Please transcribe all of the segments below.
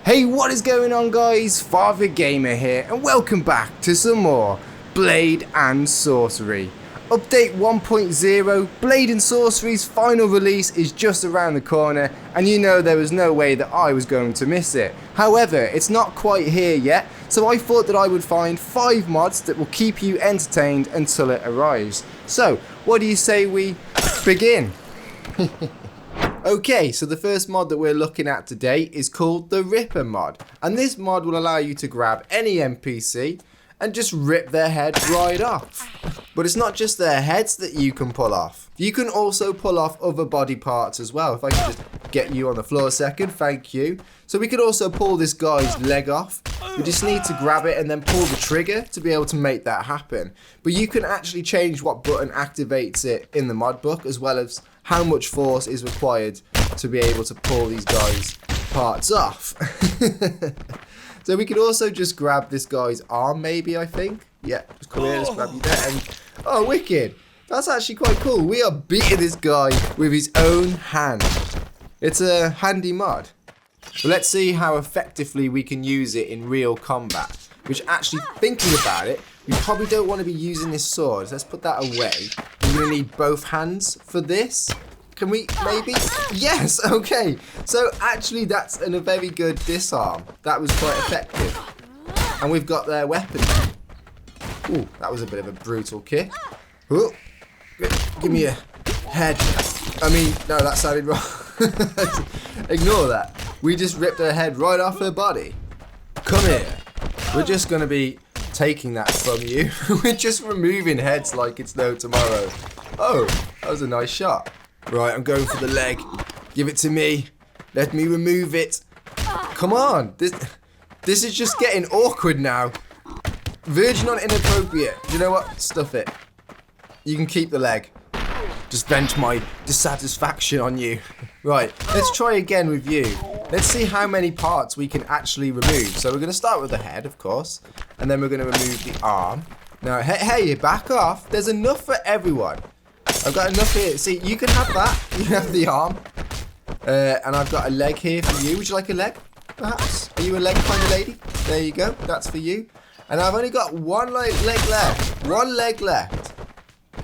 Hey, what is going on, guys? Father Gamer here, and welcome back to some more Blade and Sorcery. Update 1.0, Blade and Sorcery's final release is just around the corner, and you know there was no way that I was going to miss it. However, it's not quite here yet, so I thought that I would find 5 mods that will keep you entertained until it arrives. So, what do you say we begin? Okay, so the first mod that we're looking at today is called the Ripper mod, and this mod will allow you to grab any NPC and just rip their head right off. But it's not just their heads that you can pull off. You can also pull off other body parts as well. If I could just get you on the floor a second, thank you. So we could also pull this guy's leg off. We just need to grab it and then pull the trigger to be able to make that happen. But you can actually change what button activates it in the mod book, as well as how much force is required to be able to pull these guys' parts off. So we could also just grab this guy's arm, maybe, I think. Yeah, just come here, just grab you there. And, oh, wicked. That's actually quite cool. We are beating this guy with his own hand. It's a handy mod. But let's see how effectively we can use it in real combat. Which, actually, thinking about it, we probably don't want to be using this sword. So let's put that away. We're going to need both hands for this. Can we, maybe? Yes, okay. So, actually, that's a very good disarm. That was quite effective. And we've got their weapon. Ooh, that was a bit of a brutal kick. Ooh, give me a head. I mean, no, that sounded wrong. Ignore that. We just ripped her head right off her body. Come here. We're just going to be taking that from you. We're just removing heads like it's no tomorrow. Oh, that was a nice shot. Right, I'm going for the leg. Give it to me. Let me remove it. Come on. This is just getting awkward now. Virgin on inappropriate. Do you know what? Stuff it. You can keep the leg. Just vent my dissatisfaction on you. Right, let's try again with you. Let's see how many parts we can actually remove. So we're going to start with the head, of course. And then we're going to remove the arm. Now, hey, back off. There's enough for everyone. I've got enough here. See, you can have that. You can have the arm. And I've got a leg here for you. Would you like a leg, perhaps? Are you a leg kind of lady? There you go. That's for you. And I've only got one leg left. One leg left.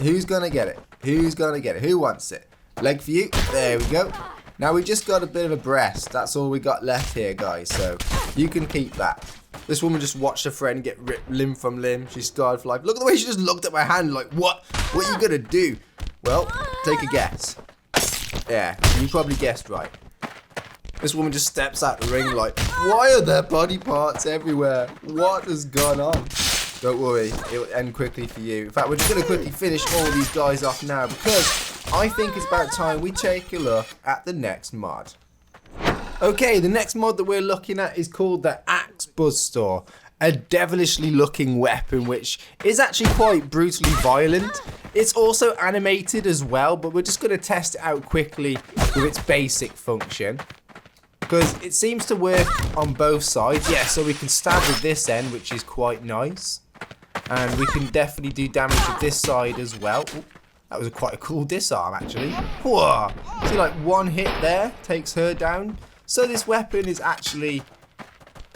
Who's going to get it? Who's going to get it? Who wants it? Leg for you. There we go. Now we just got a bit of a breast. That's all we got left here, guys. So you can keep that. This woman just watched her friend get ripped limb from limb. She's scarred for life. Look at the way she just looked at my hand like, what? What are you going to do? Well, take a guess. Yeah, you probably guessed right. This woman just steps out the ring like, why are there body parts everywhere? What has gone on? Don't worry, it will end quickly for you. In fact, we're just going to quickly finish all these guys off now, because I think it's about time we take a look at the next mod. Okay, the next mod that we're looking at is called the Axe Buzzsaw. A devilishly looking weapon which is actually quite brutally violent. It's also animated as well, but we're just going to test it out quickly with its basic function. Because it seems to work on both sides. Yeah, so we can stab with this end, which is quite nice. And we can definitely do damage with this side as well. Ooh, that was quite a cool disarm, actually. Whoa. See, like one hit there takes her down. So this weapon is actually,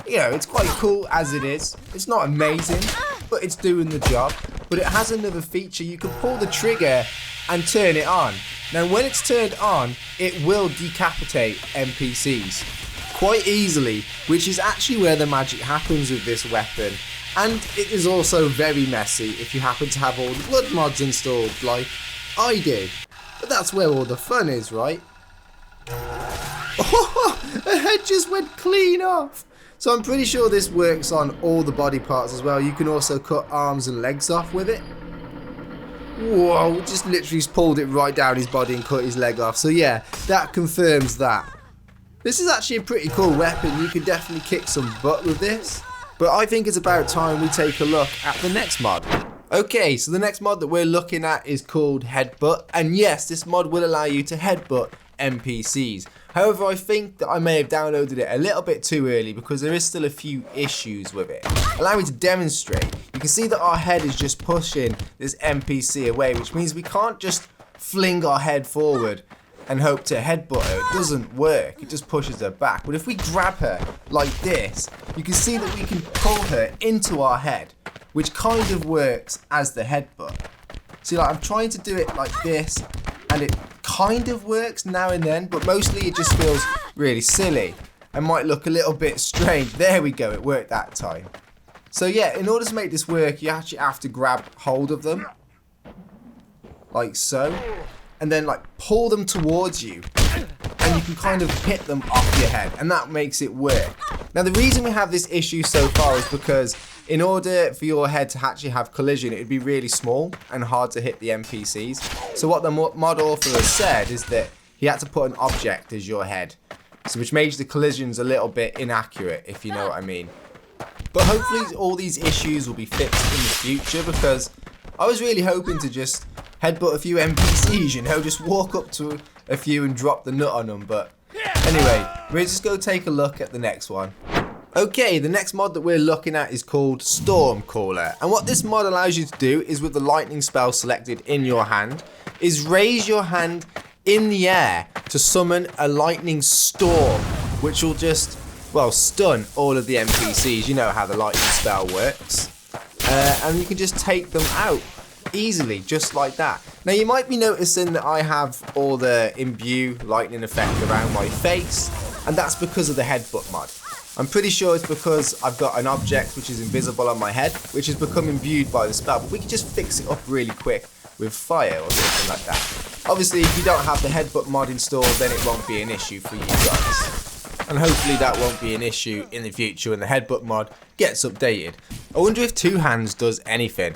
you know, it's quite cool as it is. It's not amazing, but it's doing the job. But it has another feature. You can pull the trigger and turn it on. Now, when it's turned on, it will decapitate NPCs quite easily, which is actually where the magic happens with this weapon. And it is also very messy if you happen to have all the blood mods installed, like I do. But that's where all the fun is, right? Oh, her head just went clean off. So I'm pretty sure this works on all the body parts as well. You can also cut arms and legs off with it. Whoa, just literally pulled it right down his body and cut his leg off. So yeah, that confirms that. This is actually a pretty cool weapon. You can definitely kick some butt with this. But I think it's about time we take a look at the next mod. Okay, so the next mod that we're looking at is called Headbutt. And yes, this mod will allow you to headbutt NPCs. However, I think that I may have downloaded it a little bit too early because there is still a few issues with it. Allow me to demonstrate. You can see that our head is just pushing this NPC away, which means we can't just fling our head forward and hope to headbutt her, it doesn't work. It just pushes her back. But if we grab her like this, you can see that we can pull her into our head, which kind of works as the headbutt. See, like I'm trying to do it like this, and it kind of works now and then, but mostly it just feels really silly and might look a little bit strange. There we go, it worked that time. So yeah, in order to make this work, you actually have to grab hold of them, like so, and then like pull them towards you, and you can kind of hit them off your head, and that makes it work. Now the reason we have this issue so far is because in order for your head to actually have collision, it would be really small and hard to hit the NPCs. So what the mod author has said is that he had to put an object as your head, so which makes the collisions a little bit inaccurate, if you know what I mean. But hopefully all these issues will be fixed in the future, because I was really hoping to just headbutt a few NPCs, you know, just walk up to a few and drop the nut on them. But anyway, we'll just go take a look at the next one. Okay, the next mod that we're looking at is called Stormcaller, and what this mod allows you to do is, with the lightning spell selected in your hand, is raise your hand in the air to summon a lightning storm, which will just, well, stun all of the NPCs. You know how the lightning spell works, and you can just take them out easily, just like that. Now you might be noticing that I have all the imbue lightning effect around my face, and that's because of the headbutt mod. I'm pretty sure it's because I've got an object which is invisible on my head, which has become imbued by the spell, but we can just fix it up really quick with fire or something like that. Obviously, if you don't have the headbutt mod installed, then it won't be an issue for you guys. And hopefully that won't be an issue in the future when the headbutt mod gets updated. I wonder if two hands does anything.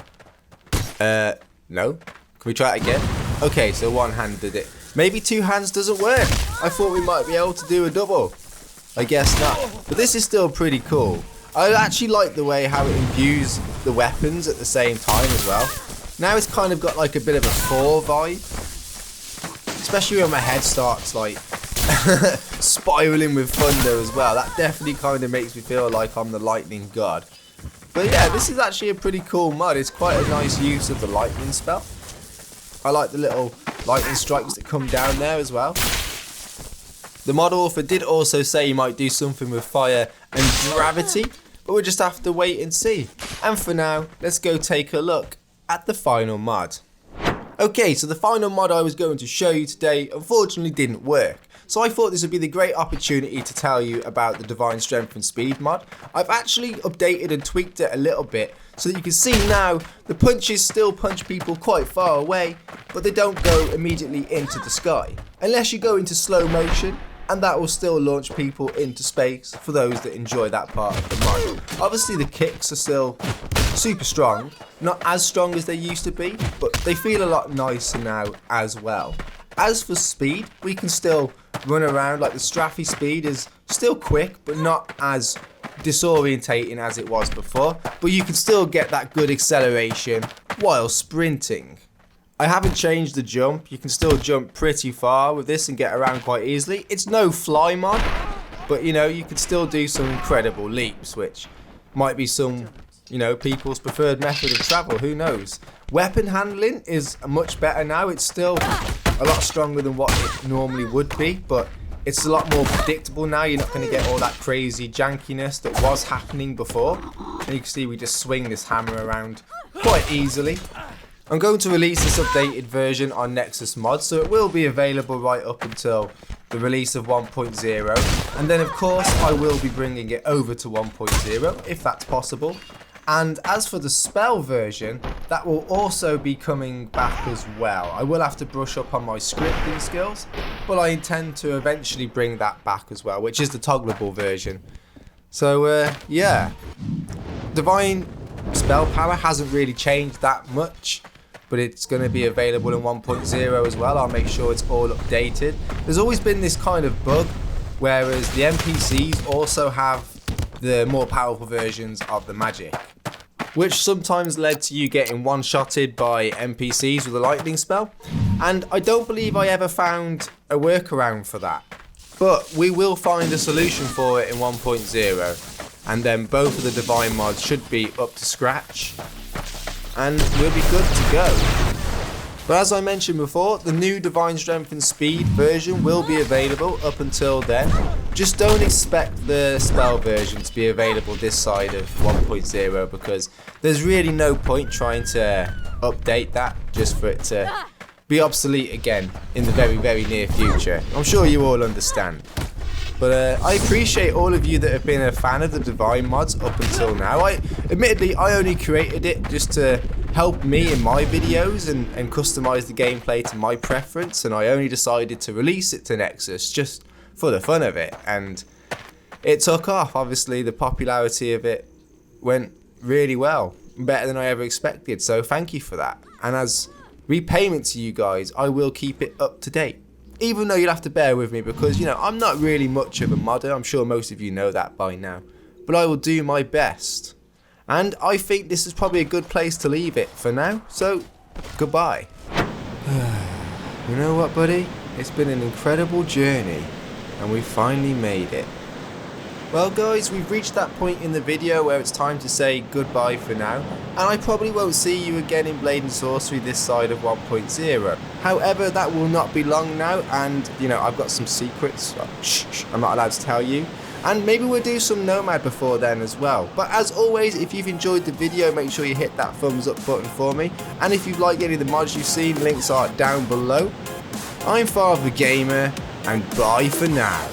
No? Can we try it again? Okay, so one hand did it. Maybe two hands doesn't work. I thought we might be able to do a double. I guess not. But this is still pretty cool. I actually like the way how it imbues the weapons at the same time as well. Now it's kind of got like a bit of a Thor vibe. Especially when my head starts like spiraling with thunder as well. That definitely kind of makes me feel like I'm the lightning god. But yeah, this is actually a pretty cool mod. It's quite a nice use of the lightning spell. I like the little lightning strikes that come down there as well. The mod author did also say he might do something with fire and gravity, but we'll just have to wait and see. And for now, let's go take a look at the final mod. Okay, so the final mod I was going to show you today unfortunately didn't work. So I thought this would be the great opportunity to tell you about the Divine Strength and Speed mod. I've actually updated and tweaked it a little bit so that you can see now the punches still punch people quite far away, but they don't go immediately into the sky, unless you go into slow motion, and that will still launch people into space for those that enjoy that part of the mod. Obviously the kicks are still super strong, not as strong as they used to be, but they feel a lot nicer now as well. As for speed, we can still run around. Like the Straffy speed is still quick, but not as disorientating as it was before, but you can still get that good acceleration while sprinting. I haven't changed the jump. You can still jump pretty far with this and get around quite easily. It's no fly mod, but you know, you can still do some incredible leaps, which might be some, you know, people's preferred method of travel, who knows. Weapon handling is much better now. It's still a lot stronger than what it normally would be, but it's a lot more predictable now. You're not going to get all that crazy jankiness that was happening before. And you can see we just swing this hammer around quite easily. I'm going to release this updated version on Nexus Mod, so it will be available right up until the release of 1.0, and then of course I will be bringing it over to 1.0 if that's possible. And as for the spell version, that will also be coming back as well. I will have to brush up on my scripting skills, but I intend to eventually bring that back as well, which is the toggleable version. So yeah, Divine spell power hasn't really changed that much, but it's going to be available in 1.0 as well. I'll make sure it's all updated. There's always been this kind of bug, whereas the NPCs also have the more powerful versions of the magic, which sometimes led to you getting one-shotted by NPCs with a lightning spell, and I don't believe I ever found a workaround for that. But we will find a solution for it in 1.0, and then both of the Divine mods should be up to scratch, and we'll be good to go. But as I mentioned before, the new Divine Strength and Speed version will be available up until then. Just don't expect the spell version to be available this side of 1.0 because there's really no point trying to update that just for it to be obsolete again in the very, very near future. I'm sure you all understand. But I appreciate all of you that have been a fan of the Divine mods up until now. Admittedly, I only created it just to help me in my videos and customize the gameplay to my preference, and I only decided to release it to Nexus just for the fun of it, and it took off. Obviously, the popularity of it went really well, better than I ever expected, so thank you for that. And as repayment to you guys, I will keep it up to date. Even though you'll have to bear with me because, you know, I'm not really much of a modder. I'm sure most of you know that by now. But I will do my best. And I think this is probably a good place to leave it for now. So, goodbye. You know what, buddy? It's been an incredible journey. And we finally made it. Well guys, we've reached that point in the video where it's time to say goodbye for now, and I probably won't see you again in Blade and Sorcery this side of 1.0. However, that will not be long now, and you know, I've got some secrets, I'm not allowed to tell you, and maybe we'll do some Nomad before then as well. But as always, if you've enjoyed the video, make sure you hit that thumbs up button for me, and if you've liked any of the mods you've seen, links are down below. I'm Father Gamer, and bye for now.